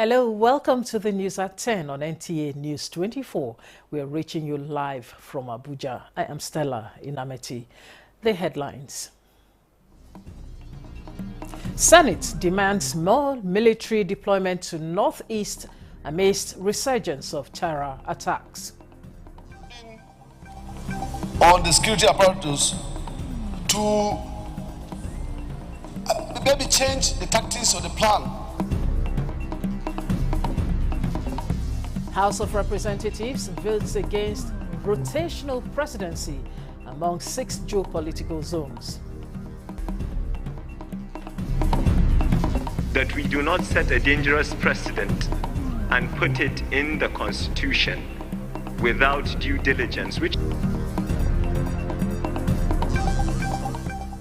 Hello, welcome to the news at 10 on NTA News 24. We are reaching you live from Abuja. I am Stella Inameti. The headlines. Senate demands more military deployment to Northeast amidst resurgence of terror attacks. On the security apparatus to maybe change the tactics or the plan. House of Representatives votes against rotational presidency among 6 geopolitical zones. That we do not set a dangerous precedent and put it in the Constitution without due diligence, which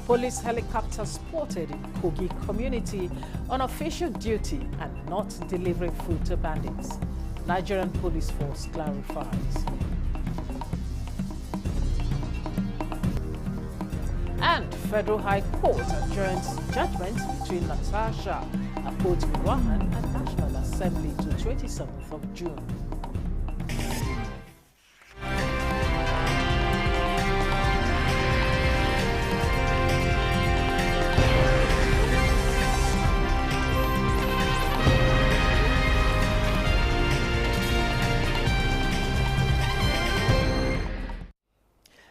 Police helicopter spotted in Kogi community on official duty and not delivering food to bandits. Nigerian police force clarifies. And Federal High Court adjourns judgment between Natasha Akpoti-Uduaghan and National Assembly to 27th of June.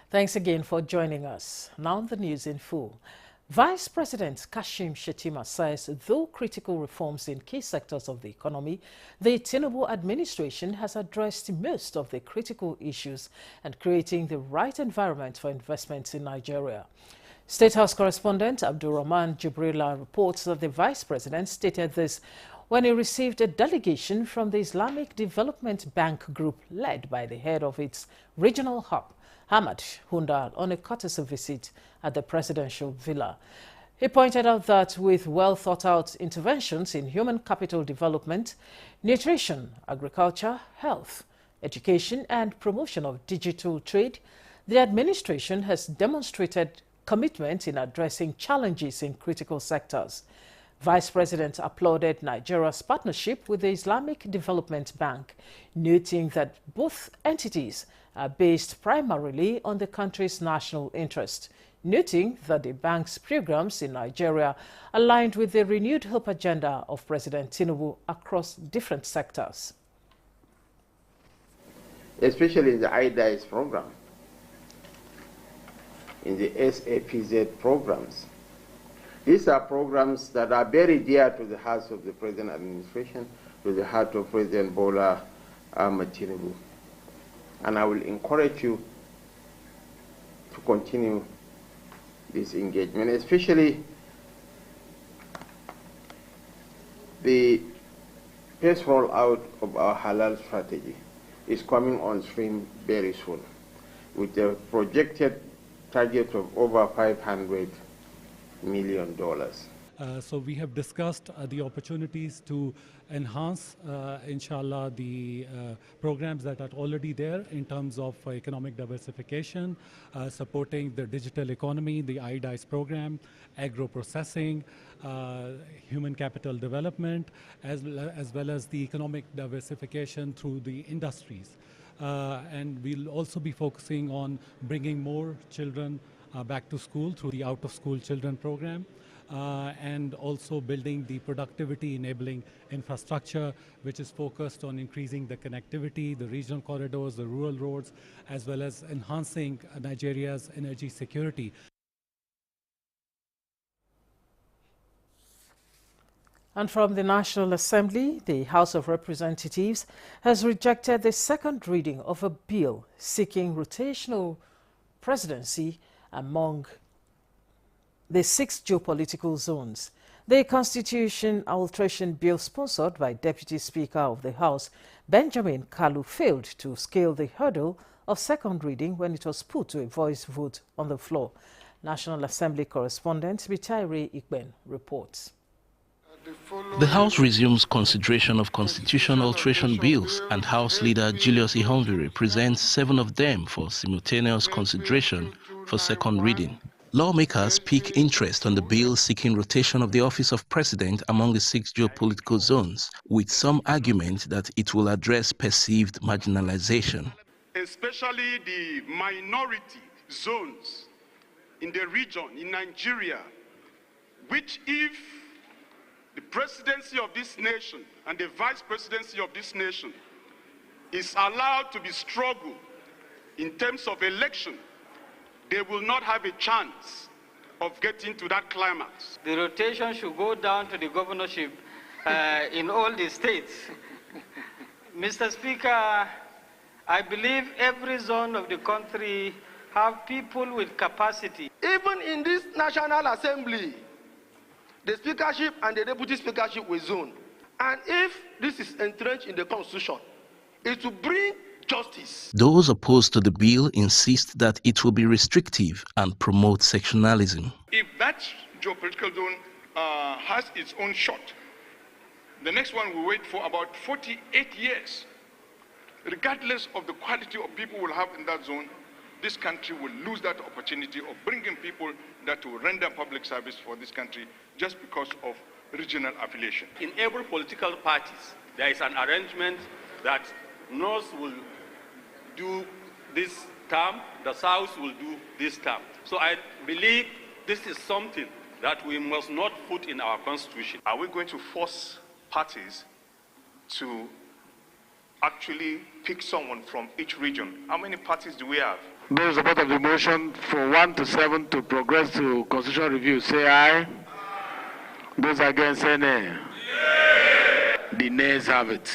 Thanks again for joining us. Now the news in full. Vice President Kashim Shettima says though critical reforms in key sectors of the economy, the Tinubu administration has addressed most of the critical issues and creating the right environment for investments in Nigeria. State House correspondent Abdulrahman Jibrila reports that the Vice President stated this when he received a delegation from the Islamic Development Bank Group led by the head of its regional hub, Hamad Hundal, on a courtesy visit at the presidential villa. He pointed out that with well-thought-out interventions in human capital development, nutrition, agriculture, health, education and promotion of digital trade, the administration has demonstrated commitment in addressing challenges in critical sectors. Vice President applauded Nigeria's partnership with the Islamic Development Bank, noting that both entities are based primarily on the country's national interest, noting that the bank's programs in Nigeria aligned with the renewed hope agenda of President Tinubu across different sectors. Especially in the IDICE program, in the SAPZ programs. These are programs that are very dear to the hearts of the present administration, to the heart of President Bola Ahmed Tinubu. And I will encourage you to continue this engagement, especially the first rollout of our halal strategy is coming on stream very soon with a projected target of over $500 million. So we have discussed the opportunities to enhance, inshallah, the programs that are already there in terms of economic diversification, supporting the digital economy, the IDICE program, agro-processing, human capital development, as well as the economic diversification through the industries. And we'll also be focusing on bringing more children back to school through the out-of-school children program. And also building the productivity enabling infrastructure, which is focused on increasing the connectivity, the regional corridors, the rural roads, as well as enhancing Nigeria's energy security. And from the National Assembly, the House of Representatives has rejected the second reading of a bill seeking rotational presidency among the 6 geopolitical zones. The Constitution Alteration Bill sponsored by Deputy Speaker of the House, Benjamin Kalu, failed to scale the hurdle of second reading when it was put to a voice vote on the floor. National Assembly correspondent Bitaire Ikben reports. The House resumes consideration of constitution alteration bills, and House Leader Julius Ihonvire presents 7 of them for simultaneous consideration for second reading. Lawmakers pick interest on the bill seeking rotation of the office of president among the 6 geopolitical zones, with some argument that it will address perceived marginalization. Especially the minority zones in the region, in Nigeria, which if the presidency of this nation and the vice presidency of this nation is allowed to be struggled in terms of election, they will not have a chance of getting to that climax. The rotation should go down to the governorship in all the states. Mr. Speaker, I believe every zone of the country have people with capacity. Even in this National Assembly, the speakership and the deputy speakership will zone. And if this is entrenched in the Constitution, it will bring justice. Those opposed to the bill insist that it will be restrictive and promote sectionalism. If that geopolitical zone has its own shot, the next one will wait for about 48 years. Regardless of the quality of people we'll have in that zone, this country will lose that opportunity of bringing people that will render public service for this country just because of regional affiliation. In every political parties, there is an arrangement that North will do this term, the South will do this term. So I believe this is something that we must not put in our constitution. Are we going to force parties to actually pick someone from each region? How many parties do we have? Those support of the motion from 1 to 7 to progress to constitutional review, say aye. Those against, say nay. The nays have it.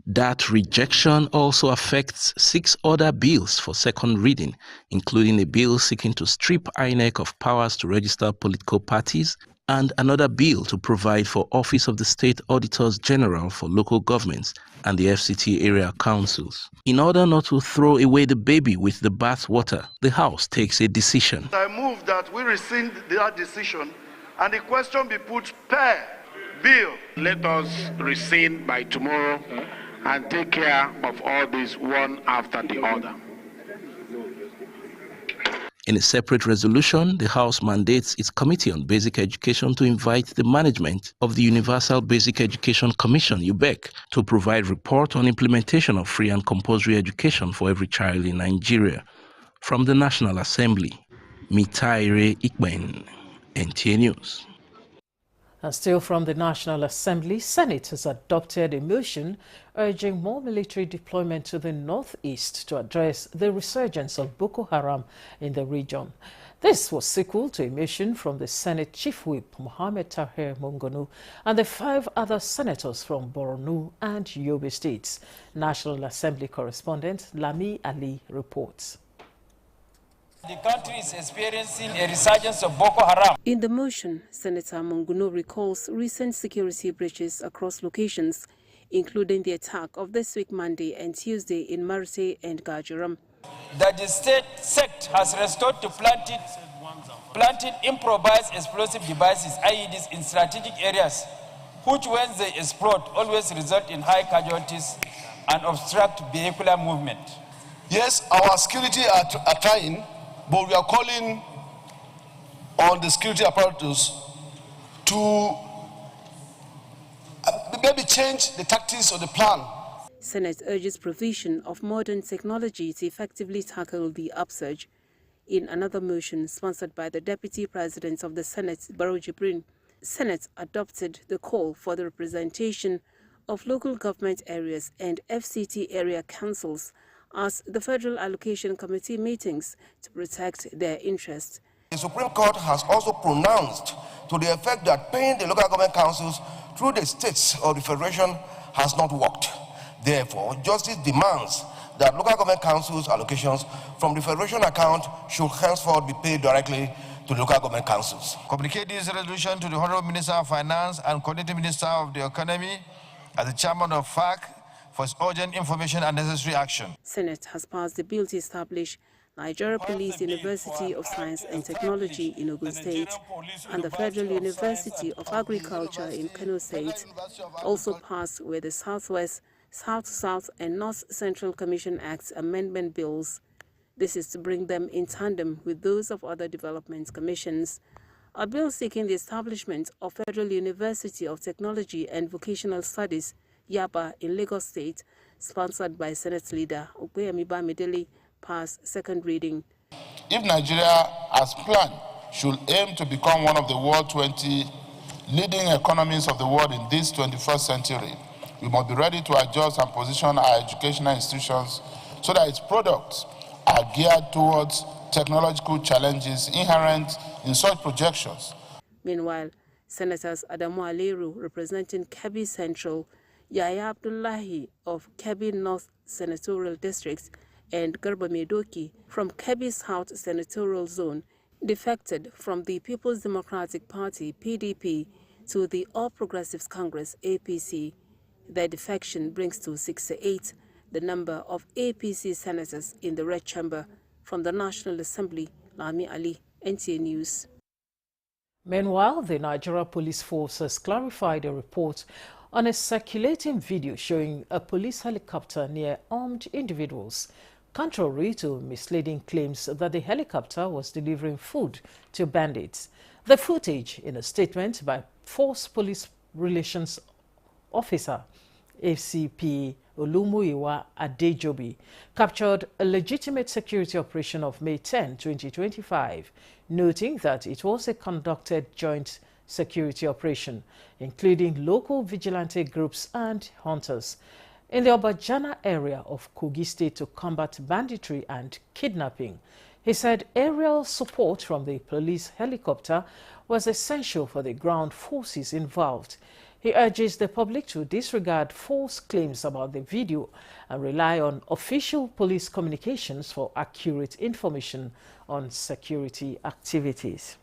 That rejection also affects 6 other bills for second reading, including a bill seeking to strip INEC of powers to register political parties and another bill to provide for Office of the State Auditors General for local governments and the FCT area councils. In order not to throw away the baby with the bathwater, the House takes a decision. I move that we rescind that decision and the question be put per bill. Let us rescind by tomorrow and take care of all this one after the other. In a separate resolution, the House mandates its Committee on Basic Education to invite the management of the Universal Basic Education Commission, UBEC, to provide report on implementation of free and compulsory education for every child in Nigeria. From the National Assembly, Mitaire Ikben, NTA News. And still from the National Assembly, Senate has adopted a motion urging more military deployment to the northeast to address the resurgence of Boko Haram in the region. This was sequel to a motion from the Senate Chief Whip, Mohammed Tahir Mungunu, and the 5 other senators from Borno and Yobe states. National Assembly correspondent Lami Ali reports. The country is experiencing a resurgence of Boko Haram. In the motion, Senator Mungunu recalls recent security breaches across locations, including the attack of this week Monday and Tuesday in Marte and Gajuram. That the state sect has resorted to planting improvised explosive devices, IEDs, in strategic areas, which when they explode always result in high casualties and obstruct vehicular movement. Yes, our security are trying, but we are calling on the security apparatus to maybe change the tactics or the plan. Senate urges provision of modern technology to effectively tackle the upsurge. In another motion sponsored by the Deputy President of the Senate, Barrow Jibrin, Senate adopted the call for the representation of local government areas and FCT area councils as the Federal Allocation Committee meetings to protect their interests. The Supreme Court has also pronounced to the effect that paying the local government councils through the states or the federation has not worked. Therefore, justice demands that local government councils' allocations from the federation account should henceforth be paid directly to local government councils. Communicate this resolution to the Honorable Minister of Finance and Coordinating Minister of the Economy as the chairman of FAC for its urgent information and necessary action. Senate has passed the bill to establish Nigeria Police University of Science and Technology in Ogun State and the Federal University of Agriculture in Kano State. Also passed were the Southwest, South-South and North Central Commission Act amendment bills. This is to bring them in tandem with those of other development commissions. A bill seeking the establishment of Federal University of Technology and Vocational Studies, YABA, in Lagos State, sponsored by Senate Leader Opeyemi Bamidele, passed second reading. If Nigeria, as planned, should aim to become one of the world 20 leading economies of the world in this 21st century, we must be ready to adjust and position our educational institutions so that its products are geared towards technological challenges inherent in such projections. Meanwhile, Senators Adamu Aliru, representing Kebbi Central, Yaya Abdullahi of Kebbi North Senatorial District, and Garba Medoki from Kebbi South Senatorial Zone defected from the People's Democratic Party, PDP, to the All Progressives Congress, APC. Their defection brings to 68 the number of APC senators in the Red Chamber. From the National Assembly, Lami Ali, NTA News. Meanwhile, the Nigeria Police Force has clarified a report on a circulating video showing a police helicopter near armed individuals, contrary to misleading claims that the helicopter was delivering food to bandits. The footage, in a statement by Force Police Relations Officer ACP Olumuyiwa Adejobi, captured a legitimate security operation of May 10, 2025, noting that it was a conducted joint security operation, including local vigilante groups and hunters, in the Obajana area of Kogi State to combat banditry and kidnapping. He said aerial support from the police helicopter was essential for the ground forces involved. He urges the public to disregard false claims about the video and rely on official police communications for accurate information on security activities.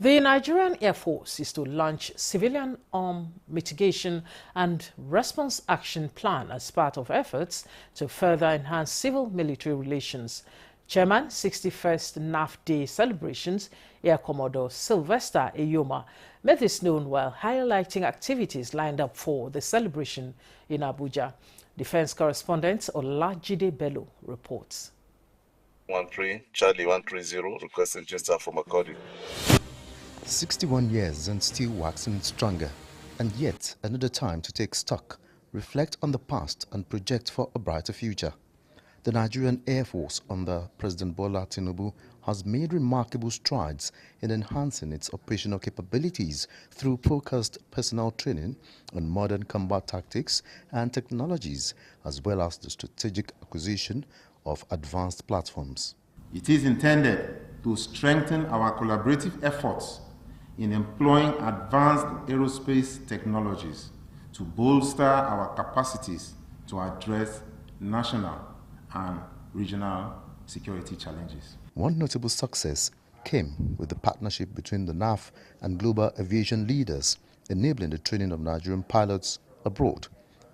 The Nigerian Air Force is to launch Civilian Arm Mitigation and Response Action Plan as part of efforts to further enhance civil-military relations. Chairman, 61st NAF Day celebrations, Air Commodore Sylvester Eyoma, made this known while highlighting activities lined up for the celebration in Abuja. Defense correspondent Olajide Bello reports. 13 Charlie 130 requesting gesture from Makodi. 61 years and still waxing stronger, and yet another time to take stock, reflect on the past and project for a brighter future. The Nigerian Air Force under President Bola Tinubu has made remarkable strides in enhancing its operational capabilities through focused personnel training on modern combat tactics and technologies, as well as the strategic acquisition of advanced platforms. It is intended to strengthen our collaborative efforts in employing advanced aerospace technologies to bolster our capacities to address national and regional security challenges. One notable success came with the partnership between the NAF and global aviation leaders, enabling the training of Nigerian pilots abroad.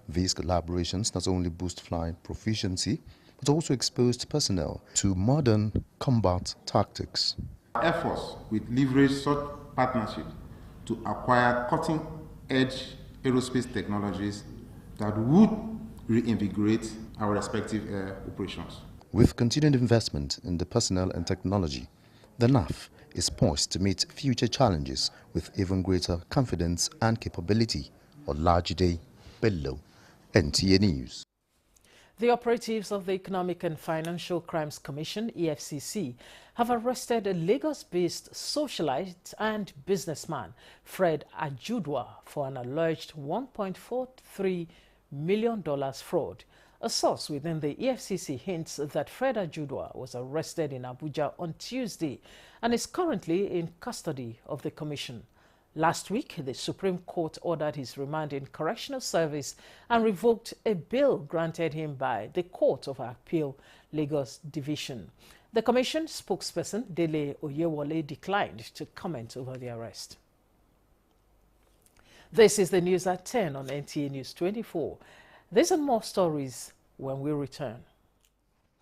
These collaborations not only boost flying proficiency, but also exposed personnel to modern combat tactics. Our efforts will leverage such partnerships to acquire cutting-edge aerospace technologies that would reinvigorate our respective air operations. With continued investment in the personnel and technology, the NAF is poised to meet future challenges with even greater confidence and capability. Olajide Bello, NTA News. The operatives of the Economic and Financial Crimes Commission, EFCC, have arrested a Lagos-based socialite and businessman, Fred Ajudwa, for an alleged $1.43 million fraud. A source within the EFCC hints that Fred Ajudwa was arrested in Abuja on Tuesday and is currently in custody of the Commission. Last week, the Supreme Court ordered his remand in correctional service and revoked a bail granted him by the Court of Appeal, Lagos Division. The Commission spokesperson, Dele Oyewole, declined to comment over the arrest. This is the news at 10 on NTA News 24. These and more stories when we return.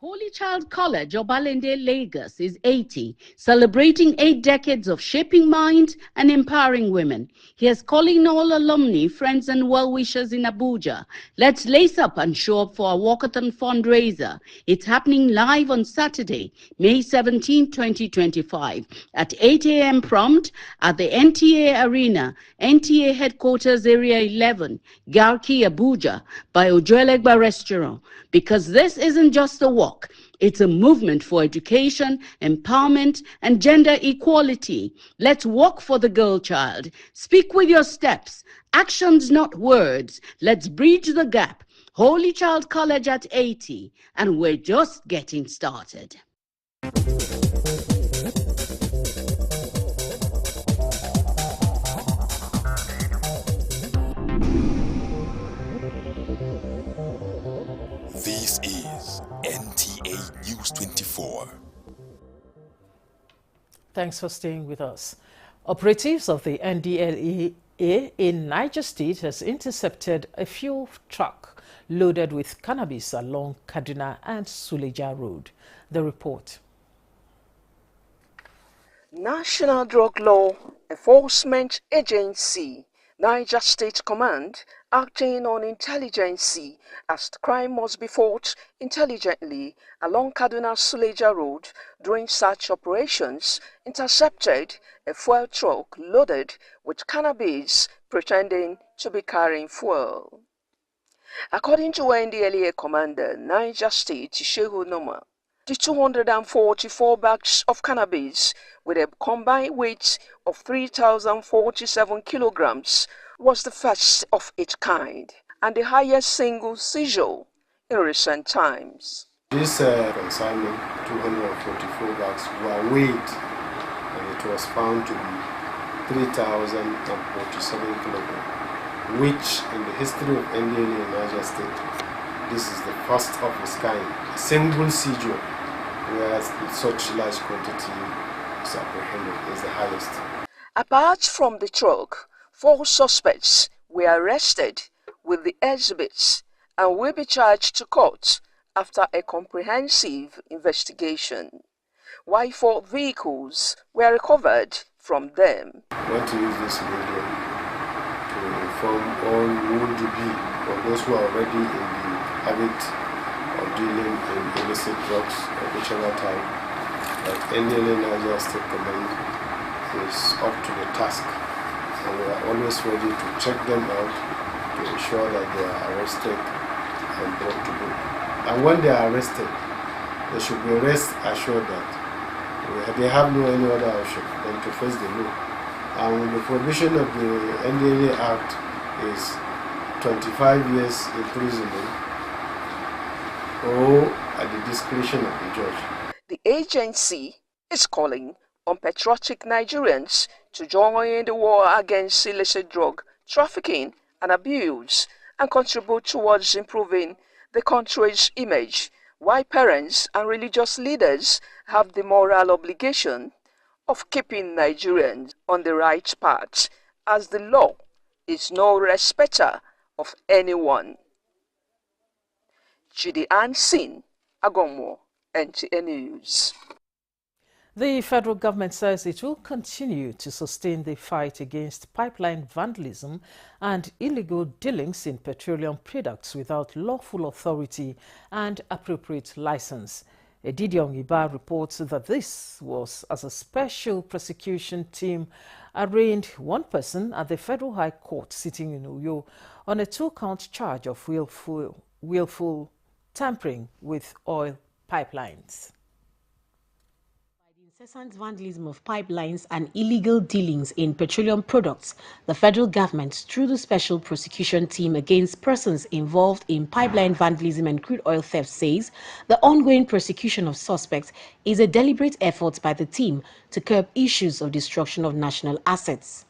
Holy Child College, Obalende, Lagos is 80, celebrating 8 decades of shaping minds and empowering women. Here's calling all alumni, friends and well-wishers in Abuja. Let's lace up and show up for our walkathon fundraiser. It's happening live on Saturday, May 17, 2025 at 8 a.m. prompt at the NTA Arena, NTA Headquarters Area 11, Garki, Abuja, by Ojuelegba Restaurant. Because this isn't just a walk, it's a movement for education, empowerment, and gender equality. Let's walk for the girl child. Speak with your steps. Actions, not words. Let's bridge the gap. Holy Child College at 80, and we're just getting started. This is NTA News 24. Thanks for staying with us. Operatives of the NDLEA in Niger State has intercepted a fuel truck loaded with cannabis along Kaduna and Suleja Road. The report. National Drug Law Enforcement Agency, Niger State Command, acting on intelligence as crime must be fought intelligently along Kaduna-Suleja Road during search operations, intercepted a fuel truck loaded with cannabis pretending to be carrying fuel. According to NDLEA Commander Niger State Shehu Noma, the 244 bags of cannabis with a combined weight of 3,047 kilograms was the first of its kind and the highest single seizure in recent times. This consignment, 244 bags, were weighed and it was found to be 3,047 kilograms, which in the history of NDLEA in Niger State, this is the first of its kind, a single seizure, whereas such large quantity is apprehended is the highest. Apart from the truck, 4 suspects were arrested with the exhibits and will be charged to court after a comprehensive investigation, while 4 vehicles were recovered from them. I want to use this medium to inform all who would be, or those who are already in the habit of dealing in illicit drugs of whichever type, that NDLEA Niger State Command is up to the task, and we are always ready to check them out to ensure that they are arrested and brought to book. And when they are arrested, they should be rest assured that they have no any other option than to face the law. And the provision of the NDLEA Act is 25 years imprisonment or at the discretion of the judge. The agency is calling on patriotic Nigerians to join the war against illicit drug trafficking and abuse and contribute towards improving the country's image, while parents and religious leaders have the moral obligation of keeping Nigerians on the right path, as the law is no respecter of anyone. Chidi Ansin, Agomo, NTA News. The federal government says it will continue to sustain the fight against pipeline vandalism and illegal dealings in petroleum products without lawful authority and appropriate license. Edidion Iba reports that this was as a special prosecution team arraigned one person at the Federal High Court sitting in Uyo on a 2-count charge of willful tampering with oil pipelines. Incessant vandalism of pipelines and illegal dealings in petroleum products, the federal government, through the Special Prosecution Team against persons involved in pipeline vandalism and crude oil theft, says the ongoing prosecution of suspects is a deliberate effort by the team to curb issues of destruction of national assets.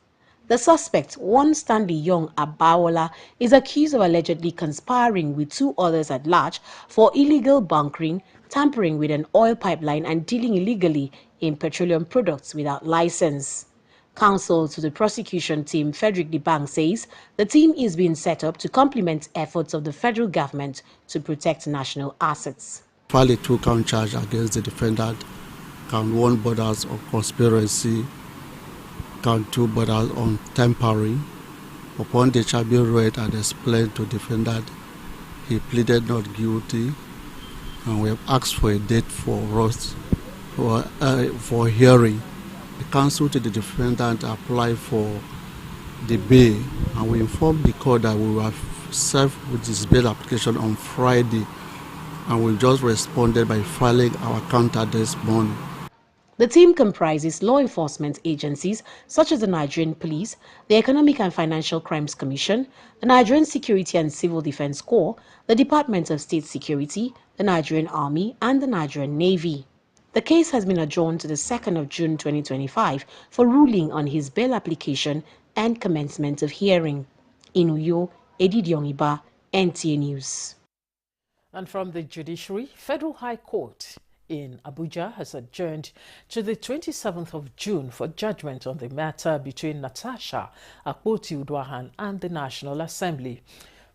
The suspect, one Stanley Young Abawola, is accused of allegedly conspiring with 2 others at large for illegal bunkering, tampering with an oil pipeline and dealing illegally in petroleum products without license. Counsel to the prosecution team, Frederick Dibang, says the team is being set up to complement efforts of the federal government to protect national assets. filed a 2-count charge against the defendant. Count 1 borders on conspiracy, count 2 borders on tampering. Upon the charge being read and explained to the defendant, he pleaded not guilty, and we have asked for a date for hearing. The counsel to the defendant applied for the bail, and we informed the court that we will serve with this bail application on Friday, and we just responded by filing our counter this morning. The team comprises law enforcement agencies such as the Nigerian Police, the Economic and Financial Crimes Commission, the Nigerian Security and Civil Defense Corps, the Department of State Security, the Nigerian Army, and the Nigerian Navy. The case has been adjourned to the 2nd of June 2025 for ruling on his bail application and commencement of hearing. In Uyo, Edidion Iba, NTA News. And from the judiciary, Federal High Court in Abuja has adjourned to the 27th of June for judgment on the matter between Natasha Akpoti-Uduaghan and the National Assembly.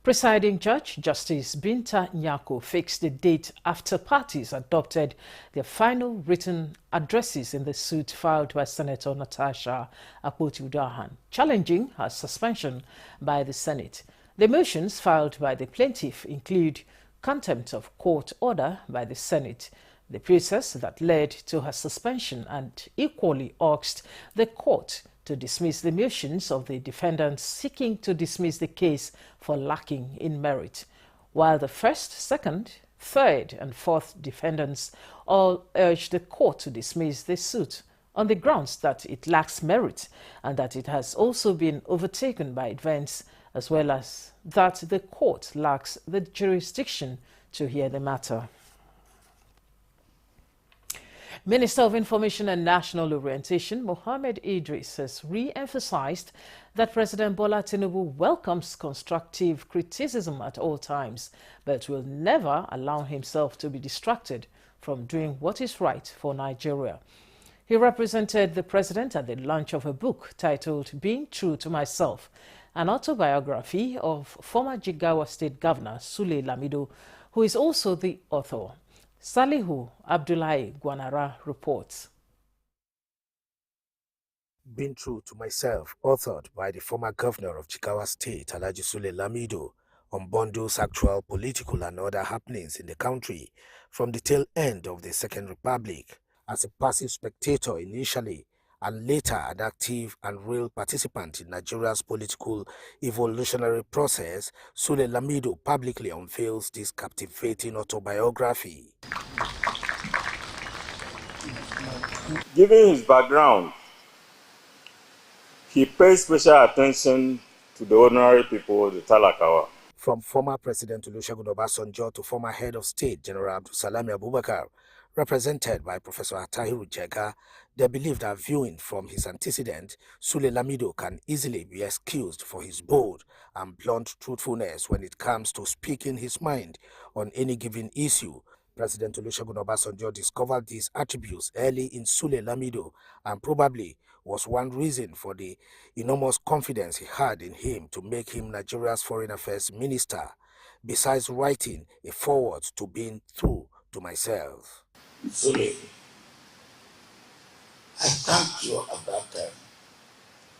Presiding Judge Justice Binta Nyako fixed the date after parties adopted their final written addresses in the suit filed by Senator Natasha Akpoti-Uduaghan, challenging her suspension by the Senate. The motions filed by the plaintiff include contempt of court order by the Senate, the process that led to her suspension, and equally asked the court to dismiss the motions of the defendants seeking to dismiss the case for lacking in merit, while the first, second, third, and fourth defendants all urged the court to dismiss the suit on the grounds that it lacks merit and that it has also been overtaken by events, as well as that the court lacks the jurisdiction to hear the matter. Minister of Information and National Orientation, Mohammed Idris, has re-emphasized that President Bola Tinubu welcomes constructive criticism at all times, but will never allow himself to be distracted from doing what is right for Nigeria. He represented the president at the launch of a book titled Being True to Myself, an autobiography of former Jigawa State Governor Sule Lamido, who is also the author. Salihu Abdullahi Gwanara reports. Being True to Myself, authored by the former governor of Jigawa State, Alhaji Sule Lamido, on Bondo's actual political and other happenings in the country from the tail end of the Second Republic. As a passive spectator initially, and later an active and real participant in Nigeria's political evolutionary process, Sule Lamido publicly unveils this captivating autobiography. Given his background, he pays special attention to the ordinary people, the Talakawa. From former President Olusegun Obasanjo to former head of state, General Abdulsalami Abubakar, represented by Professor Atahiru Jega, they believe that viewing from his antecedent, Sule Lamido can easily be excused for his bold and blunt truthfulness when it comes to speaking his mind on any given issue. President Olusegun Obasanjo discovered these attributes early in Sule Lamido and probably was one reason for the enormous confidence he had in him to make him Nigeria's foreign affairs minister, besides writing a foreword to Being True to Myself. Sule, I thanked you at that time,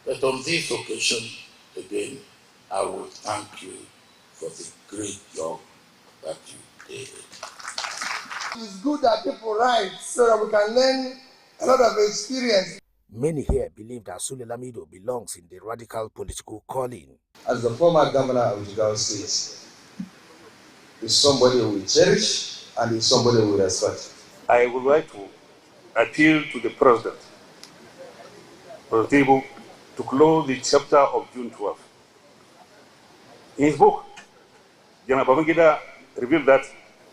but on this occasion, again, I will thank you for the great job that you did. It's good that people write so that we can learn a lot of experience. Many here believe that Sule Lamido belongs in the radical political calling. As the former governor of Jigawa State, is somebody we cherish and is somebody we respect. I would like to appeal to the President Tinubu to close the chapter of June 12th. In his book, General Babangida revealed that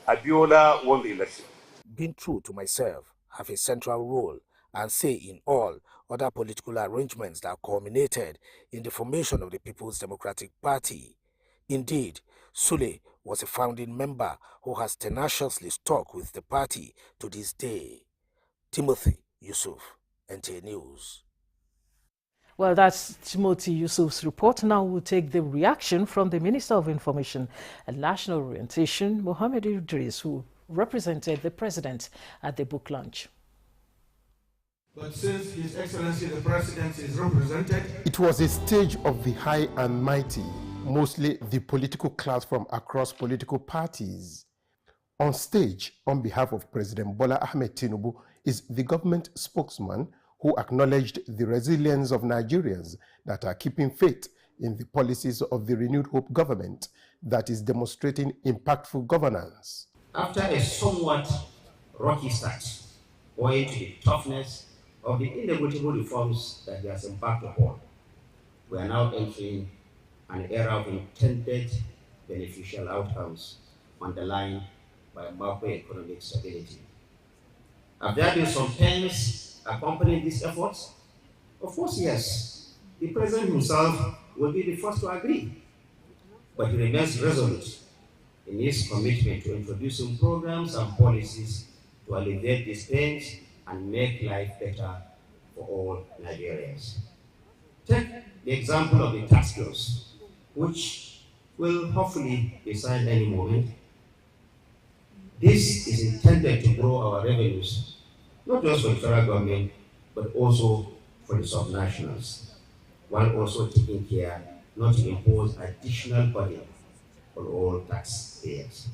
Abiola won the election. Being True to Myself have a central role and say in all other political arrangements that culminated in the formation of the People's Democratic Party. Indeed, Sule was a founding member who has tenaciously stuck with the party to this day. Timothy Yusuf, NTA News. Well, that's Timothy Yusuf's report. Now we'll take the reaction from the Minister of Information and National Orientation, Mohammed Idris, who represented the president at the book launch. But since His Excellency the President is represented, it was a stage of the high and mighty, mostly the political class from across political parties. On stage, on behalf of President Bola Ahmed Tinubu, is the government spokesman who acknowledged the resilience of Nigerians that are keeping faith in the policies of the Renewed Hope government that is demonstrating impactful governance. After a somewhat rocky start, owing to the toughness of the inevitable reforms that he has embarked upon, we are now entering an era of intended beneficial outcomes underlined by macroeconomic stability. Have there been some pains accompanying these efforts? Of course, yes. The President himself will be the first to agree, but he remains resolute in his commitment to introducing programs and policies to alleviate these pains and make life better for all Nigerians. Take the example of the tax bills, which will hopefully be signed any moment. This is intended to grow our revenues, not just for the federal government, but also for the subnationals, while also taking care not to impose additional burden on all taxpayers.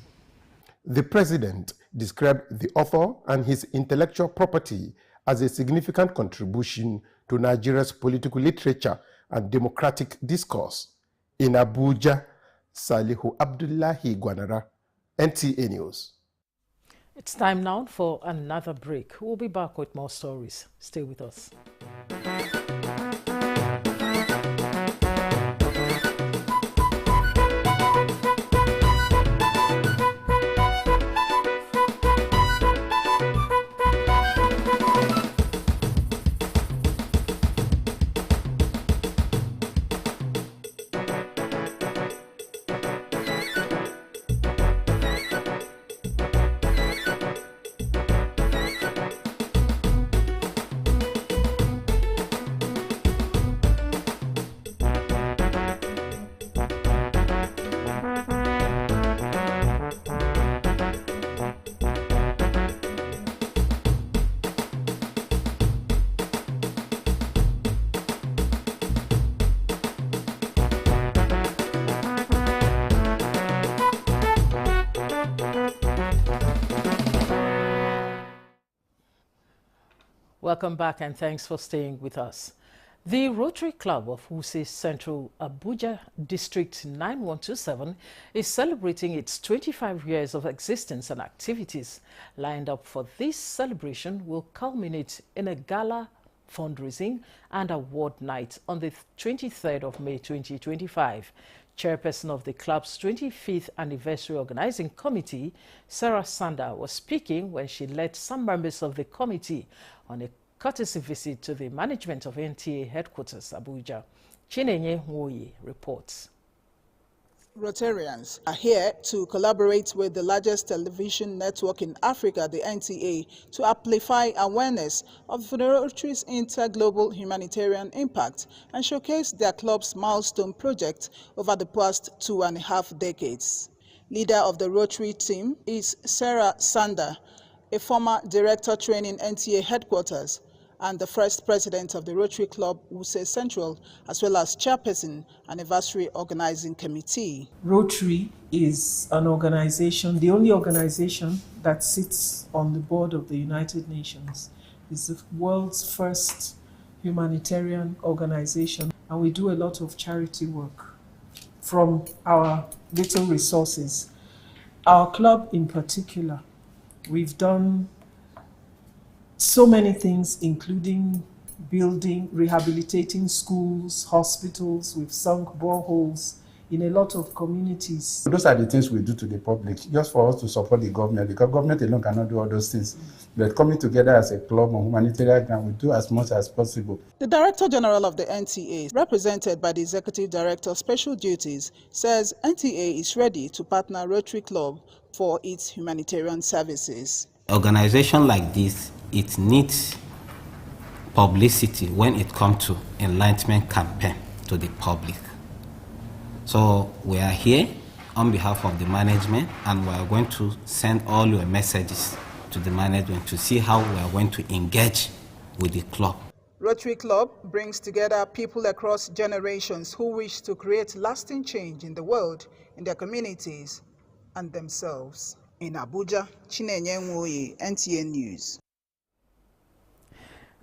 The president described the author and his intellectual property as a significant contribution to Nigeria's political literature and democratic discourse. In Abuja, Salihu Abdullahi Gwanara, NTA News. It's time now for another break. We'll be back with more stories. Stay with us. Welcome back and thanks for staying with us. The Rotary Club of Wuse Central Abuja District 9127 is celebrating its 25 years of existence, and activities lined up for this celebration will culminate in a gala fundraising and award night on the 23rd of May 2025. Chairperson of the club's 25th anniversary organizing committee, Sarah Sander, was speaking when she led some members of the committee on a courtesy visit to the management of NTA headquarters, Abuja. Chinenye Nwoye reports. Rotarians are here to collaborate with the largest television network in Africa, the NTA, to amplify awareness of the Rotary's interglobal humanitarian impact and showcase their club's milestone project over the past 2.5 decades. Leader of the Rotary team is Sarah Sander, a former director training NTA headquarters, and the first president of the Rotary Club Wuse Central, as well as chairperson anniversary organizing committee. Rotary is an organization, the only organization that sits on the board of the United Nations. It's the world's first humanitarian organization, and we do a lot of charity work from our little resources. Our club in particular, we've done so many things, including building, rehabilitating schools, hospitals. We've sunk boreholes in a lot of communities. Those are the things we do to the public, just for us to support the government, because government alone cannot do all those things. But coming together as a club on humanitarian ground, we do as much as possible. The Director General of the NTA, represented by the Executive Director Special Duties, says NTA is ready to partner Rotary Club for its humanitarian services. Organization like this, it needs publicity when it comes to enlightenment campaign to the public. So we are here on behalf of the management, and we are going to send all your messages to the management to see how we are going to engage with the club. Rotary Club brings together people across generations who wish to create lasting change in the world, in their communities, and themselves. In Abuja, Chinenye Nwoye, NTN News.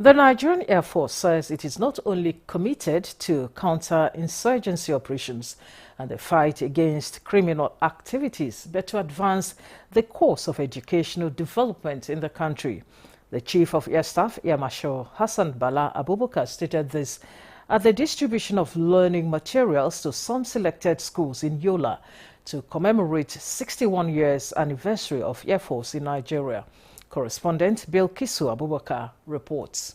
The Nigerian Air Force says it is not only committed to counter-insurgency operations and the fight against criminal activities, but to advance the course of educational development in the country. The Chief of Air Staff, Air Marshal Hassan Bala Abubakar, stated this at the distribution of learning materials to some selected schools in Yola to commemorate 61 years anniversary of Air Force in Nigeria. Correspondent Bilkisu Abubakar reports.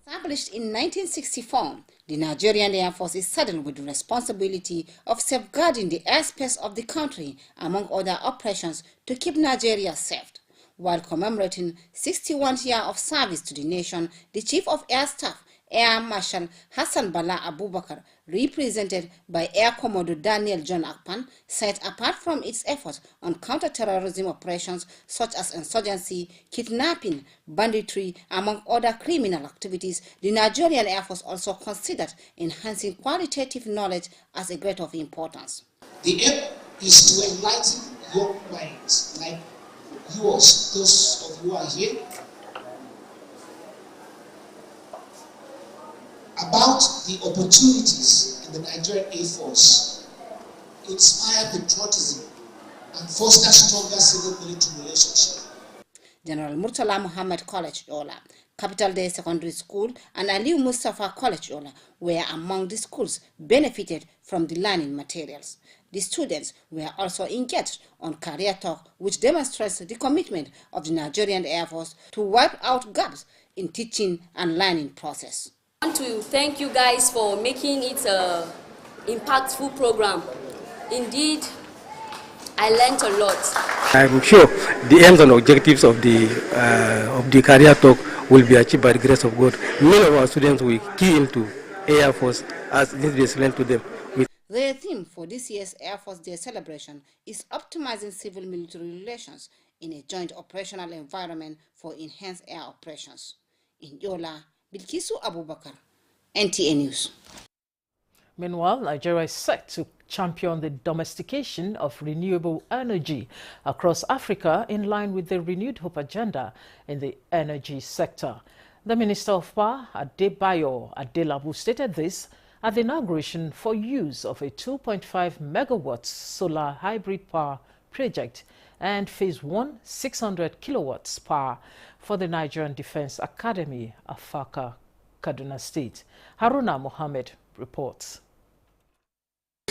Established in 1964, the Nigerian Air Force is saddled with the responsibility of safeguarding the airspace of the country, among other operations, to keep Nigeria safe. While commemorating 61th year of service to the nation, the Chief of Air Staff, Air Marshal Hassan Bala Abubakar, represented by Air Commodore Daniel John Akpan, said apart from its efforts on counter-terrorism operations such as insurgency, kidnapping, banditry, among other criminal activities, the Nigerian Air Force also considered enhancing qualitative knowledge as a great of importance. The aim is to enlighten young minds like yours, those of you who are here, about the opportunities in the Nigerian Air Force, inspire patriotism, and foster stronger civil-military relationship. General Murtala Muhammad College, Yola, Capital Day Secondary School, and Aliu Mustafa College, Yola, were among the schools benefited from the learning materials. The students were also engaged on Career Talk, which demonstrates the commitment of the Nigerian Air Force to wipe out gaps in teaching and learning process. I want to thank you guys for making it an impactful program. Indeed, I learned a lot. I'm sure the aims and objectives of the Career Talk will be achieved by the grace of God. Many of our students will key into Air Force as this is learned to them. The theme for this year's Air Force Day celebration is optimizing civil-military relations in a joint operational environment for enhanced air operations. In Yola, Bilkisu Abubakar, NTN News. Meanwhile, Nigeria is set to champion the domestication of renewable energy across Africa in line with the Renewed Hope agenda in the energy sector. The Minister of Power, Adebayo Adelabu, stated this at the inauguration for use of a 2.5 megawatts solar hybrid power project and Phase 1 600 kilowatts power for the Nigerian Defense Academy, Afaka, Kaduna State. Haruna Mohammed reports.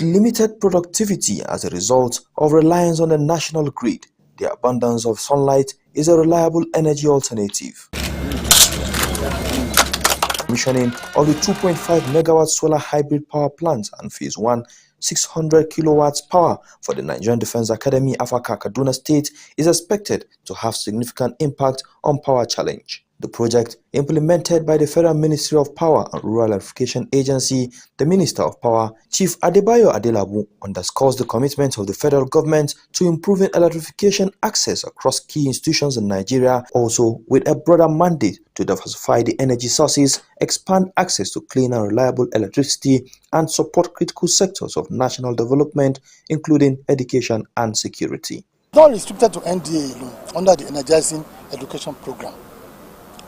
Limited productivity as a result of reliance on the national grid, the abundance of sunlight is a reliable energy alternative. Commissioning of the 2.5 megawatt solar hybrid power plant and Phase 1 600 kilowatts power for the Nigerian Defense Academy, Afaka, Kaduna State is expected to have significant impact on power challenge. The project, implemented by the Federal Ministry of Power and Rural Electrification Agency, the Minister of Power, Chief Adebayo Adelabu, underscores the commitment of the federal government to improving electrification access across key institutions in Nigeria, also with a broader mandate to diversify the energy sources, expand access to clean and reliable electricity, and support critical sectors of national development, including education and security. Not restricted to NDA alone under the Energizing Education Program.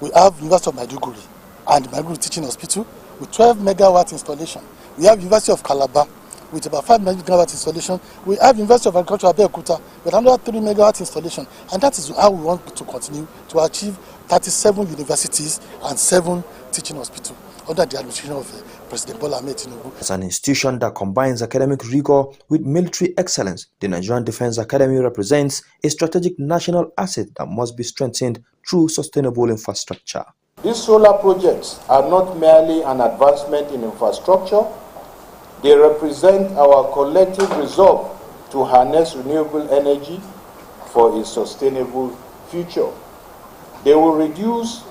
We have University of Maiduguri and Maiduguri Teaching Hospital with 12 megawatt installation. We have University of Calabar with about 5 megawatt installation. We have University of Agriculture Abeokuta with another 3 megawatt installation. And that is how we want to continue to achieve 37 universities and 7 teaching hospitals under the administration of President Bola Ahmed Tinubu. As an institution that combines academic rigor with military excellence, the Nigerian Defense Academy represents a strategic national asset that must be strengthened through sustainable infrastructure. These solar projects are not merely an advancement in infrastructure, they represent our collective resolve to harness renewable energy for a sustainable future. They will reduce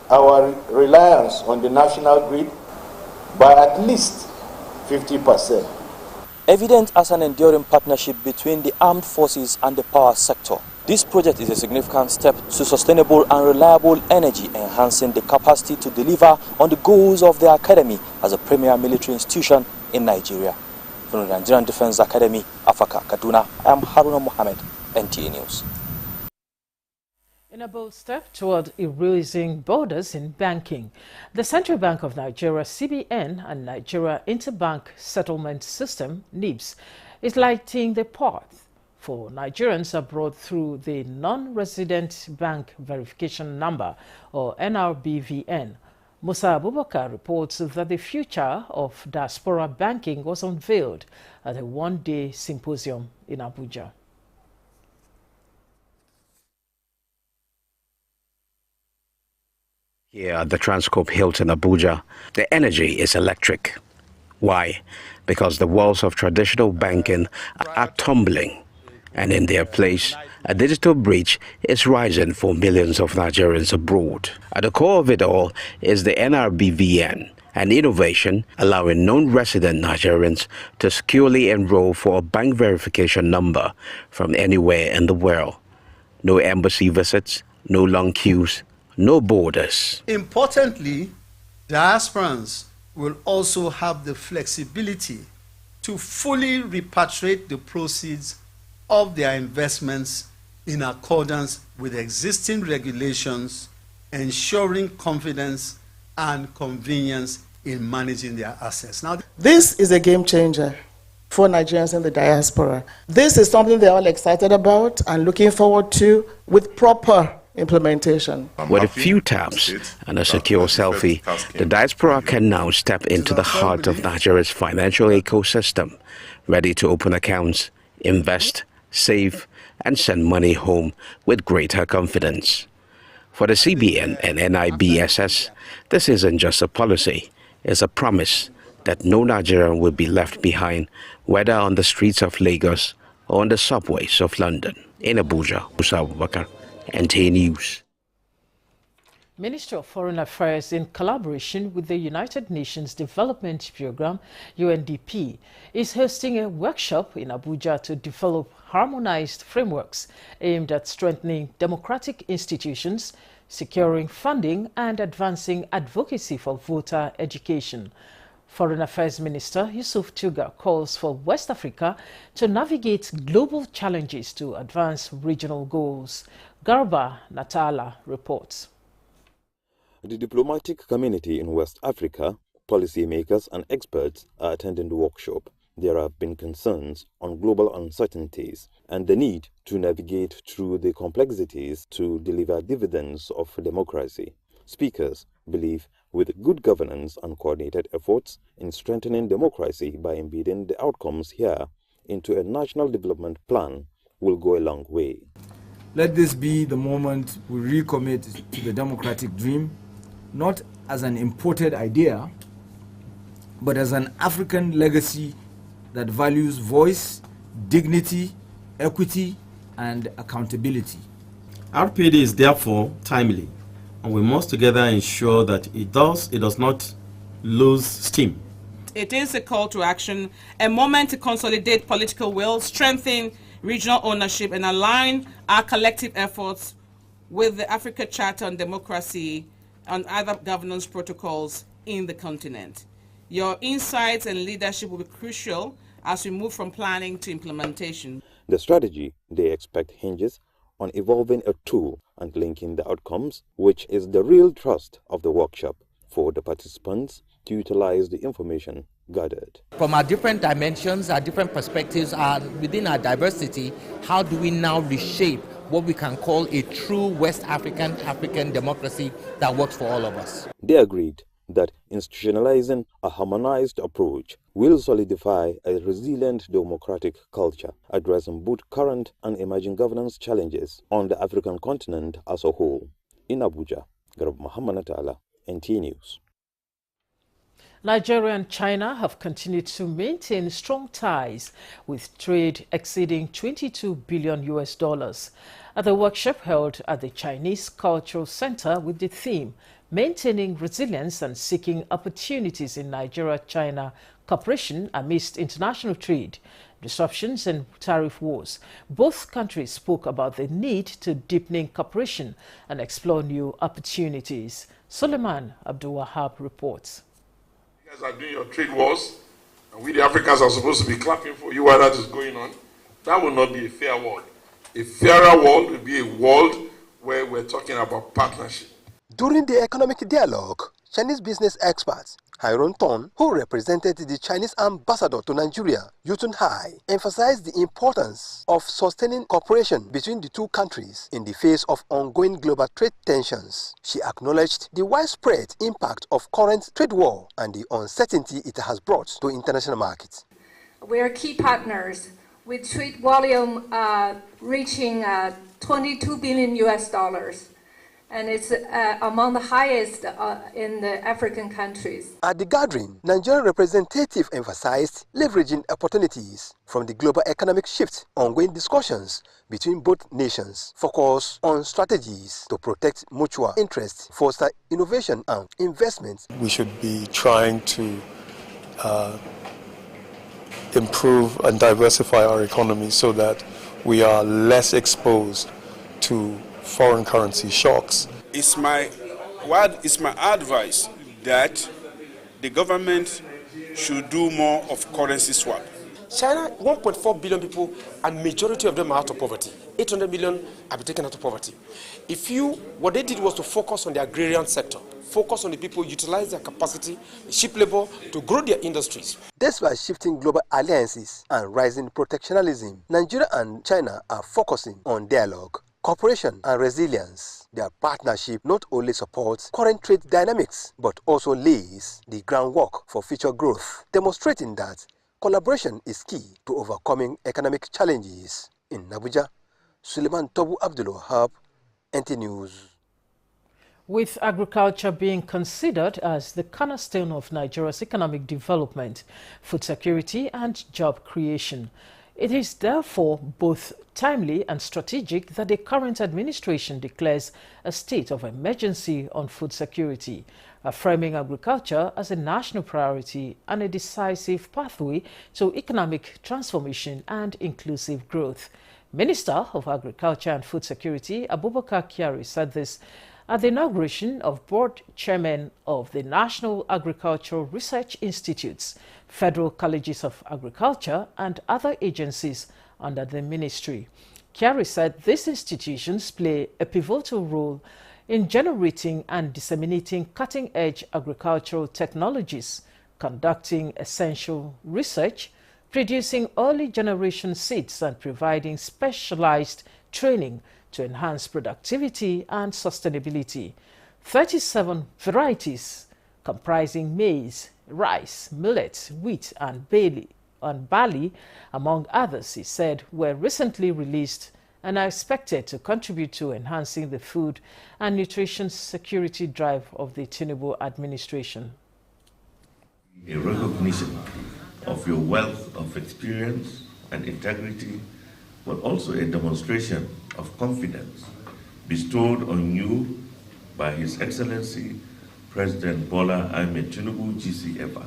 our reliance on the national grid by at least 50%. evident as an enduring partnership between the armed forces and the power sector. This project is a significant step to sustainable and reliable energy, enhancing the capacity to deliver on the goals of the Academy as a premier military institution in Nigeria. From the Nigerian Defense Academy, Afaka, Kaduna, I am Haruna Mohammed, NTA News. In a bold step toward erasing borders in banking, the Central Bank of Nigeria, CBN, and Nigeria Interbank Settlement System, NIBS, is lighting the path for Nigerians abroad through the Non-Resident Bank Verification Number, or NRBVN. Musa Abubakar reports that the future of diaspora banking was unveiled at a one-day symposium in Abuja. Here at the Transcorp Hilton Abuja, the energy is electric. Why? Because the walls of traditional banking are tumbling, and in their place, a digital bridge is rising for millions of Nigerians abroad. At the core of it all is the NRBVN, an innovation allowing non-resident Nigerians to securely enroll for a bank verification number from anywhere in the world. No embassy visits, no long queues, no borders. Importantly, diasporans will also have the flexibility to fully repatriate the proceeds of their investments in accordance with existing regulations, ensuring confidence and convenience in managing their assets. Now, this is a game changer for Nigerians in the diaspora. This is something they're all excited about and looking forward to with proper implementation. With a few taps and a secure selfie, the diaspora can now step into the heart of Nigeria's financial ecosystem, ready to open accounts, invest, save, and send money home with greater confidence. For the CBN and NIBSS, this isn't just a policy, it's a promise that no Nigerian will be left behind, whether on the streets of Lagos or on the subways of London. In Abuja, Musa Abubakar, NTA News. Ministry of Foreign Affairs, in collaboration with the United Nations Development Programme, UNDP, is hosting a workshop in Abuja to develop harmonized frameworks aimed at strengthening democratic institutions, securing funding, and advancing advocacy for voter education. Foreign Affairs Minister Yusuf Tuga calls for West Africa to navigate global challenges to advance regional goals. Garba Natala reports. The diplomatic community in West Africa, policymakers and experts are attending the workshop. There have been concerns on global uncertainties and the need to navigate through the complexities to deliver dividends of democracy. Speakers believe with good governance and coordinated efforts in strengthening democracy by embedding the outcomes here into a national development plan will go a long way. Let this be the moment we recommit to the democratic dream, not as an imported idea, but as an African legacy that values voice, dignity, equity, and accountability. RPD is therefore timely, and we must together ensure that it does not lose steam. It is a call to action, a moment to consolidate political will, strengthen regional ownership, and align our collective efforts with the Africa Charter on Democracy and other governance protocols in the continent. Your insights and leadership will be crucial as we move from planning to implementation. The strategy, they expect, hinges on evolving a tool and linking the outcomes, which is the real thrust of the workshop, for the participants to utilize the information gathered. From our different dimensions, our different perspectives, within our diversity, how do we now reshape what we can call a true West African democracy that works for all of us? They agreed that institutionalizing a harmonized approach will solidify a resilient democratic culture, addressing both current and emerging governance challenges on the African continent as a whole. In Abuja, Garba Muhammad Natala, NTA News. Nigeria and China have continued to maintain strong ties, with trade exceeding $22 billion at the workshop held at the Chinese Cultural Center with the theme Maintaining Resilience and Seeking Opportunities in Nigeria-China cooperation amidst international trade disruptions and tariff wars. Both countries spoke about the need to deepening cooperation and explore new opportunities. Suleiman Abdul Wahab reports. You guys are doing your trade wars, and we the Africans are supposed to be clapping for you while that is going on. That will not be a fair world. A fairer world will be a world where we're talking about partnership. During the economic dialogue, Chinese business experts Hairon Ton, who represented the Chinese ambassador to Nigeria, Yutun Hai, emphasized the importance of sustaining cooperation between the two countries in the face of ongoing global trade tensions. She acknowledged the widespread impact of current trade war and the uncertainty it has brought to international markets. We are key partners with trade volume reaching $22 billion US. And it's among the highest in the African countries. At the gathering, Nigerian representative emphasized leveraging opportunities from the global economic shift. Ongoing discussions between both nations focus on strategies to protect mutual interests, foster innovation and investment. We should be trying to improve and diversify our economy so that we are less exposed to foreign currency shocks. It's my advice that the government should do more of currency swap. China, 1.4 billion people, and majority of them are out of poverty. 800 million have been taken out of poverty. What they did was to focus on the agrarian sector, focus on the people, utilize their capacity, cheap labor to grow their industries. Despite shifting global alliances and rising protectionism, Nigeria and China are focusing on dialogue, cooperation and resilience. Their partnership not only supports current trade dynamics, but also lays the groundwork for future growth, demonstrating that collaboration is key to overcoming economic challenges. In Abuja, Suleiman Tobu Abdul Wahab, NT News. With agriculture being considered as the cornerstone of Nigeria's economic development, food security and job creation, it is therefore both timely and strategic that the current administration declares a state of emergency on food security, affirming agriculture as a national priority and a decisive pathway to economic transformation and inclusive growth. Minister of Agriculture and Food Security Abubakar Kyari said this at the inauguration of Board Chairman of the National Agricultural Research Institutes, Federal Colleges of Agriculture, and other agencies under the ministry. Kyari said these institutions play a pivotal role in generating and disseminating cutting-edge agricultural technologies, conducting essential research, producing early-generation seeds, and providing specialized training to enhance productivity and sustainability. 37 varieties comprising maize, rice, millet, wheat, and barley, among others, he said, were recently released and are expected to contribute to enhancing the food and nutrition security drive of the Tinubu administration. A recognition of your wealth of experience and integrity, but also a demonstration of confidence bestowed on you by His Excellency President Bola Ahmed Tinubu, GCFR.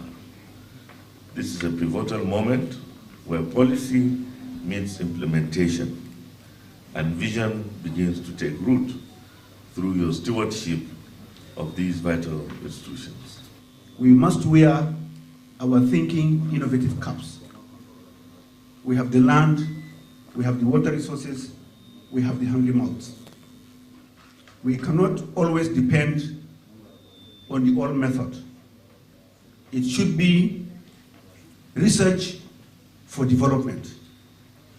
This is a pivotal moment where policy meets implementation and vision begins to take root through your stewardship of these vital institutions. We must wear our thinking innovative caps. We have the land, we have the water resources, we have the hungry mouths. We cannot always depend on the old method. It should be research for development.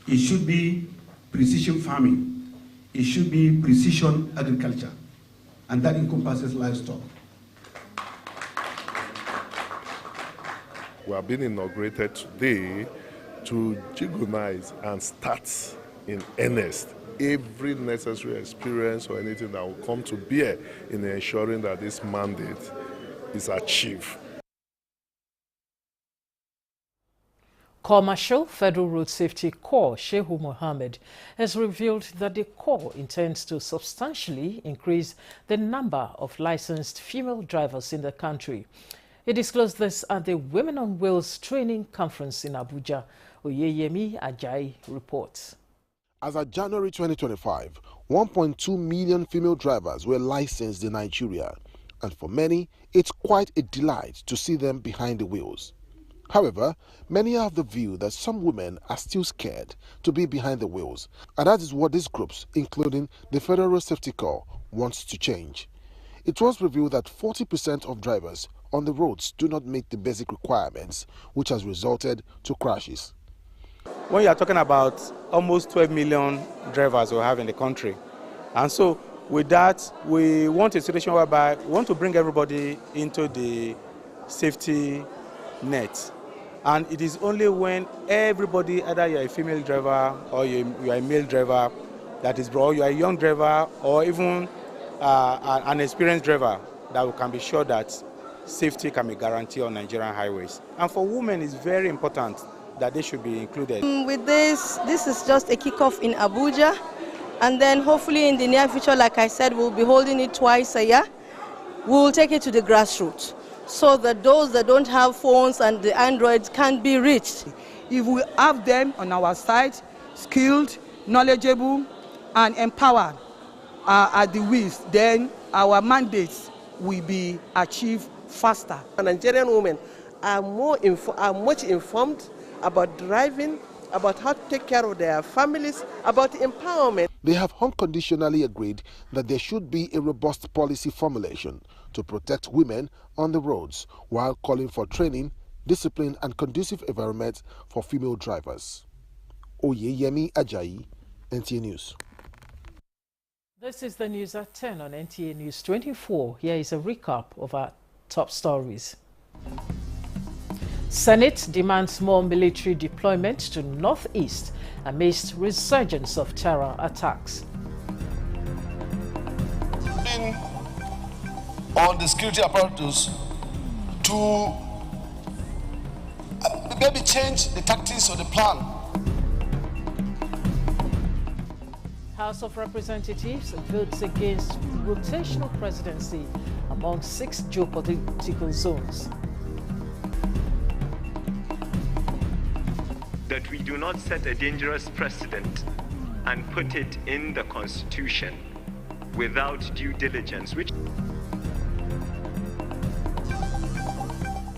It should be precision farming. It should be precision agriculture. And that encompasses livestock. We have been inaugurated today to jigonize and start in earnest every necessary experience or anything that will come to bear in ensuring that this mandate is achieved. Corps Marshal, Federal Road Safety Corps, Shehu Mohammed, has revealed that the Corps intends to substantially increase the number of licensed female drivers in the country. He disclosed this at the Women on Wheels Training Conference in Abuja. Oyeyemi Ajayi reports. As of January 2025, 1.2 million female drivers were licensed in Nigeria, and for many, it's quite a delight to see them behind the wheels. However, many have the view that some women are still scared to be behind the wheels, and that is what these groups, including the Federal Road Safety Corps, wants to change. It was revealed that 40% of drivers on the roads do not meet the basic requirements, which has resulted to crashes. When you are talking about almost 12 million drivers we have in the country, and so with that, we want a situation whereby we want to bring everybody into the safety net. And it is only when everybody, either you're a female driver or you're a male driver, that is, bro, you're a young driver or even an experienced driver, that we can be sure that safety can be guaranteed on Nigerian highways. And for women, it's very important that they should be included. With this is just a kickoff in Abuja, and then hopefully in the near future, like I said, we'll be holding it twice a year. We'll take it to the grassroots so that those that don't have phones and the Androids can be reached. If we have them on our side, skilled, knowledgeable, and empowered at the wheels, then our mandates will be achieved faster. Nigerian women are much informed about driving, about how to take care of their families, about empowerment. They have unconditionally agreed that there should be a robust policy formulation to protect women on the roads, while calling for training, discipline and conducive environment for female drivers. Oyeyemi Ajayi, NTA News. This is the news at 10 on NTA News 24. Here is a recap of our top stories. Senate demands more military deployment to Northeast amidst resurgence of terror attacks. On the security apparatus to maybe change the tactics or the plan. House of Representatives votes against rotational presidency among 6 geopolitical zones. That we do not set a dangerous precedent and put it in the Constitution without due diligence, which...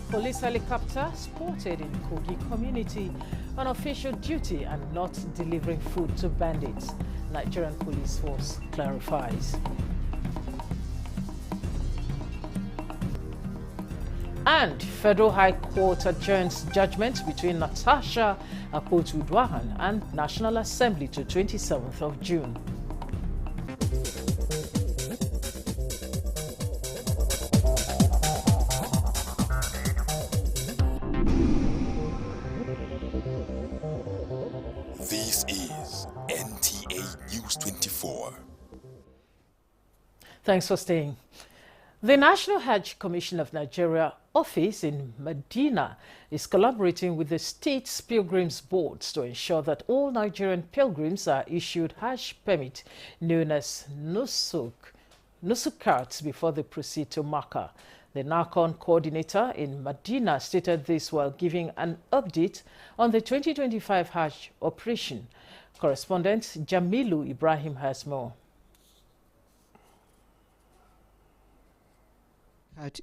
Police helicopter spotted in Kogi community on official duty and not delivering food to bandits. Nigerian Police Force clarifies. And Federal High Court adjourns judgment between Natasha Akpotu-Uduaghan and National Assembly to 27th of June. This is NTA News 24. Thanks for staying. The National Hajj Commission of Nigeria office in Medina is collaborating with the state's pilgrims boards to ensure that all Nigerian pilgrims are issued Hajj permit known as Nusuk cards before they proceed to Makkah. The NACON coordinator in Medina stated this while giving an update on the 2025 Hajj operation. Correspondent Jamilu Ibrahim has more.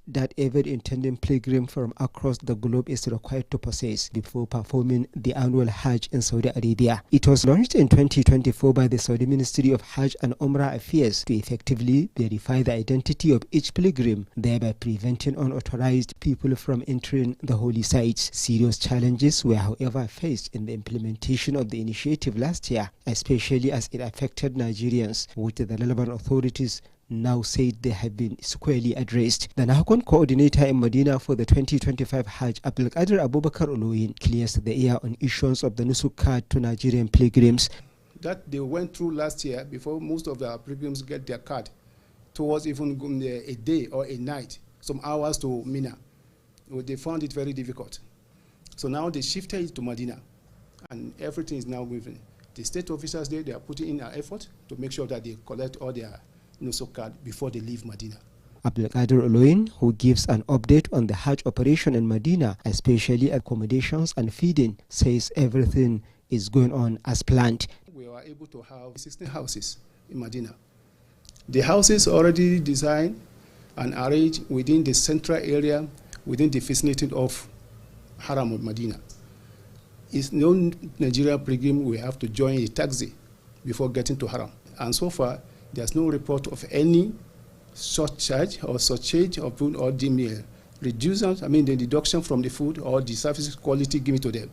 That every intending pilgrim from across the globe is required to possess before performing the annual Hajj in Saudi Arabia. It was launched in 2024 by the Saudi Ministry of Hajj and Umrah Affairs to effectively verify the identity of each pilgrim, thereby preventing unauthorized people from entering the holy sites. Serious challenges were, however, faced in the implementation of the initiative last year, especially as it affected Nigerians, which the relevant authorities now said they have been squarely addressed. The NACON coordinator in Medina for the 2025 Hajj, Abdulkadir Abubakar Oloyin, clears the air on issuance of the Nusuk card to Nigerian pilgrims. That they went through last year before most of the pilgrims get their card towards even a day or a night, some hours to Mina. They found it very difficult. So now they shifted it to Medina and everything is now moving. The state officers there, they are putting in an effort to make sure that they collect all their Nusuk card before they leave Medina. Abdulkadir Oloyin, who gives an update on the Hajj operation in Medina, especially accommodations and feeding, says everything is going on as planned. We were able to have 16 houses in Medina. The houses already designed and arranged within the central area, within the vicinity of Haram of Medina. It's no Nigeria pilgrim we have to join a taxi before getting to Haram. And so far, there's no report of any surcharge or surcharge of food or the meal. The deduction from the food or the service quality given to them.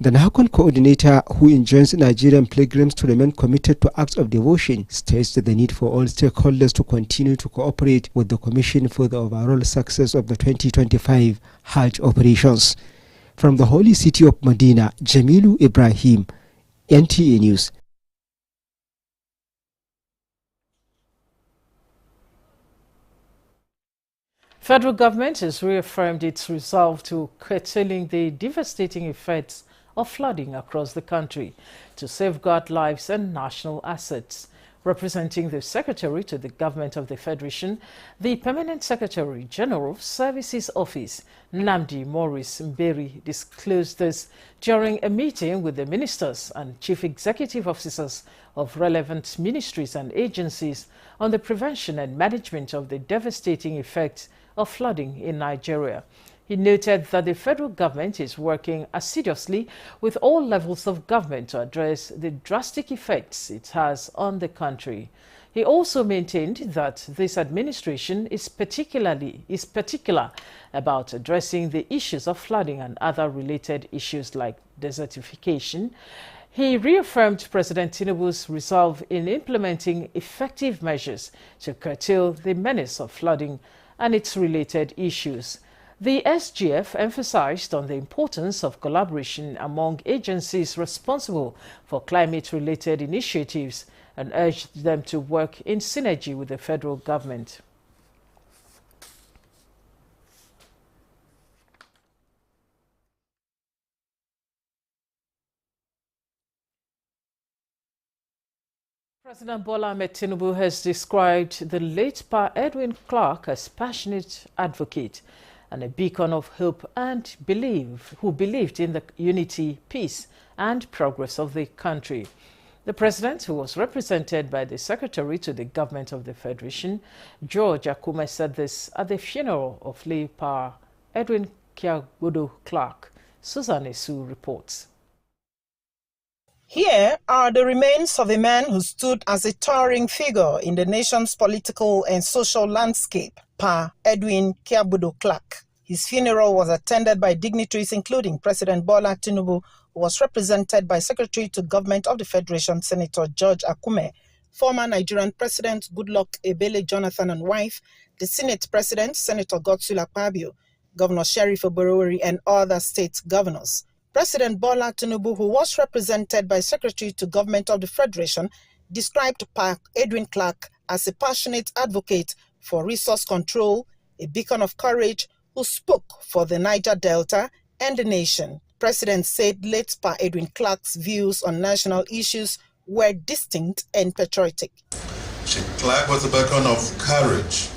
The NAHCON coordinator, who enjoins Nigerian pilgrims to remain committed to acts of devotion, states the need for all stakeholders to continue to cooperate with the Commission for the overall success of the 2025 Hajj operations. From the holy city of Medina, Jamilu Ibrahim, NTA News. Federal government has reaffirmed its resolve to curtailing the devastating effects of flooding across the country to safeguard lives and national assets. Representing the Secretary to the Government of the Federation, the Permanent Secretary General Services Office, Nnamdi Maurice Mberi, disclosed this during a meeting with the ministers and chief executive officers of relevant ministries and agencies on the prevention and management of the devastating effects of flooding in Nigeria. He noted that the federal government is working assiduously with all levels of government to address the drastic effects it has on the country. He also maintained that this administration is particular about addressing the issues of flooding and other related issues like desertification. He reaffirmed President Tinubu's resolve in implementing effective measures to curtail the menace of flooding and its related issues. The SGF emphasized on the importance of collaboration among agencies responsible for climate-related initiatives and urged them to work in synergy with the federal government. President Bola Ahmed Tinubu has described the late Pa Edwin Clark as passionate advocate and a beacon of hope and who believed in the unity, peace and progress of the country. The president, who was represented by the Secretary to the Government of the Federation, George Akume, said this at the funeral of late Pa Edwin Kiagbodo Clark. Susan Esu reports. Here are the remains of a man who stood as a towering figure in the nation's political and social landscape, Pa Edwin Kiagbodo Clark. His funeral was attended by dignitaries including President Bola Tinubu, who was represented by Secretary to Government of the Federation, Senator George Akume, former Nigerian President Goodluck Ebele Jonathan and wife, the Senate President, Senator Godswill Akpabio, Governor Sheriff Oborowori, and other state governors. President Bola Tinubu, who was represented by Secretary to Government of the Federation, described Pa Edwin Clark as a passionate advocate for resource control, a beacon of courage, who spoke for the Niger Delta and the nation. President said late Pa Edwin Clark's views on national issues were distinct and patriotic. Clark was a beacon of courage.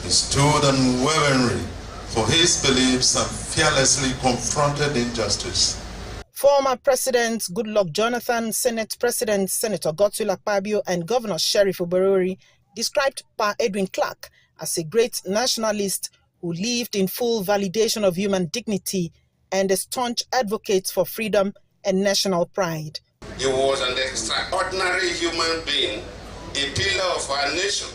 He stood unwaveringly for his beliefs and fearlessly confronted injustice. Former President Goodluck Jonathan, Senate President Senator Godswill Akpabio, and Governor Sheriff Oborowori described Pa Edwin Clark as a great nationalist who lived in full validation of human dignity and a staunch advocate for freedom and national pride. He was an extraordinary human being, a pillar of our nation,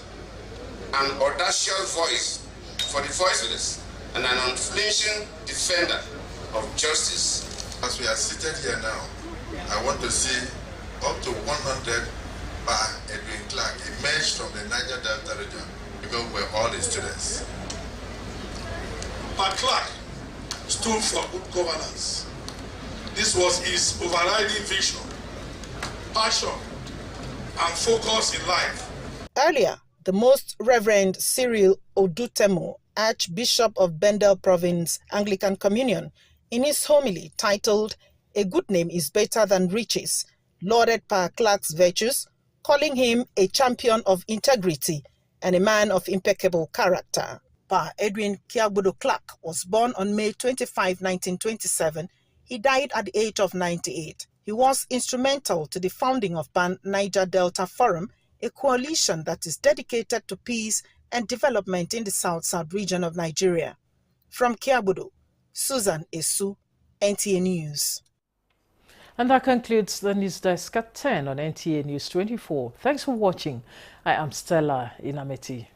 an audacious voice for the voiceless, and an unflinching defender of justice. As we are seated here now, I want to see up to 100 Pa Edwin Clark emerge from the Niger Delta region because we're all the students. Pa Clark stood for good governance. This was his overriding vision, passion, and focus in life. Earlier, the Most Reverend Cyril Odutemo, Archbishop of Bendel Province Anglican Communion, in his homily titled "A Good Name is Better Than Riches," lauded Pa Clark's virtues, calling him a champion of integrity and a man of impeccable character. Pa Edwin Kiagbodo Clark was born on May 25, 1927. He died at the age of 98. He was instrumental to the founding of Pan Niger Delta Forum, a coalition that is dedicated to peace and development in the South-South region of Nigeria. From Kiagbodo, Susan Esu, NTA News. And that concludes the News Desk at 10 on NTA News 24. Thanks for watching. I am Stella Inameti.